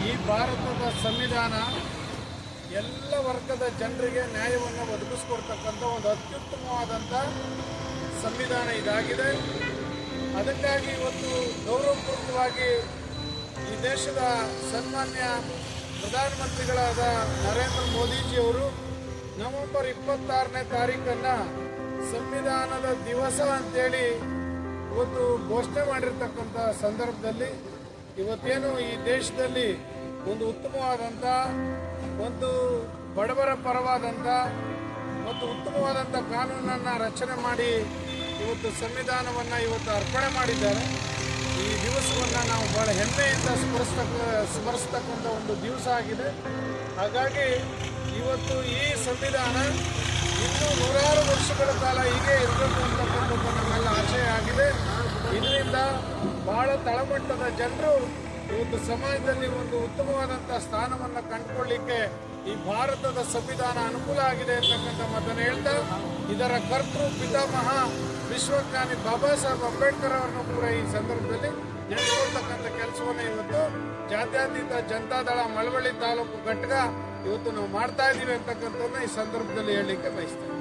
ಈ ಭಾರತದ ಸಂವಿಧಾನ ಎಲ್ಲ ವರ್ಗದ ಜನರಿಗೆ ನ್ಯಾಯವನ್ನು ಒದಗಿಸ್ಕೊಡ್ತಕ್ಕಂಥ ಒಂದು ಅತ್ಯುತ್ತಮವಾದಂಥ ಸಂವಿಧಾನ ಇದಾಗಿದೆ. ಅದಕ್ಕಾಗಿ ಇವತ್ತು ಗೌರವಪೂರ್ವಕವಾಗಿ ಈ ದೇಶದ ಸನ್ಮಾನ್ಯ ಪ್ರಧಾನಮಂತ್ರಿಗಳಾದ ನರೇಂದ್ರ ಮೋದಿಜಿಯವರು ನವೆಂಬರ್ 26ನೇ ತಾರೀಕನ್ನು ಸಂವಿಧಾನದ ದಿವಸ ಅಂತೇಳಿ ಇವತ್ತು ಘೋಷಣೆ ಮಾಡಿರ್ತಕ್ಕಂಥ ಸಂದರ್ಭದಲ್ಲಿ ಇವತ್ತೇನು ಈ ದೇಶದಲ್ಲಿ ಒಂದು ಉತ್ತಮವಾದಂಥ ಒಂದು ಬಡವರ ಪರವಾದಂಥ ಮತ್ತು ಉತ್ತಮವಾದಂಥ ಕಾನೂನನ್ನು ರಚನೆ ಮಾಡಿ ಇವತ್ತು ಸಂವಿಧಾನವನ್ನು ಇವತ್ತು ಅರ್ಪಣೆ ಮಾಡಿದ್ದಾರೆ. ಈ ದಿವಸವನ್ನು ನಾವು ಬಹಳ ಹೆಮ್ಮೆಯಿಂದ ಸ್ಮರಿಸ್ತಕ್ಕಂಥ ಒಂದು ದಿವಸ ಆಗಿದೆ. ಹಾಗಾಗಿ ಇವತ್ತು ಈ ಸಂವಿಧಾನ ಇನ್ನೂ ನೂರಾರು ವರ್ಷಗಳ ಕಾಲ ಹೀಗೆ ಇರಬೇಕು ಅಂತಕ್ಕಂಥದ್ದು ನಮ್ಮೆಲ್ಲ ಆಶಯ ಆಗಿದೆ. ಇದರಿಂದ ಬಹಳ ತಳಮಟ್ಟದ ಜನರು ಇವತ್ತು ಸಮಾಜದಲ್ಲಿ ಒಂದು ಉತ್ತಮವಾದಂಥ ಸ್ಥಾನವನ್ನು ಕಂಡುಕೊಳ್ಳಿಕ್ಕೆ ಈ ಭಾರತದ ಸಂವಿಧಾನ ಅನುಕೂಲ ಆಗಿದೆ ಅಂತಕ್ಕಂಥ ಮಾತನ್ನು ಹೇಳ್ತಾ, ಇದರ ಕರ್ತೃ ಪಿತಾಮಹ ವಿಶ್ವಜ್ಞಾನಿ ಬಾಬಾ ಸಾಹೇಬ್ ಅಂಬೇಡ್ಕರ್ ಅವರನ್ನು ಕೂಡ ಈ ಸಂದರ್ಭದಲ್ಲಿ ನೆನೆಸ್ಕೊಳ್ತಕ್ಕಂಥ ಕೆಲಸವನ್ನು ಇವತ್ತು ಜಾತ್ಯತೀತ ಜನತಾದಳ ಮಳವಳ್ಳಿ ತಾಲೂಕು ಘಟಕ ಇವತ್ತು ನಾವು ಮಾಡ್ತಾ ಇದ್ದೀವಿ ಅಂತಕ್ಕಂಥದ್ದನ್ನ ಈ ಸಂದರ್ಭದಲ್ಲಿ ಹೇಳಲಿಕ್ಕೆ ಬಯಸ್ತೇನೆ.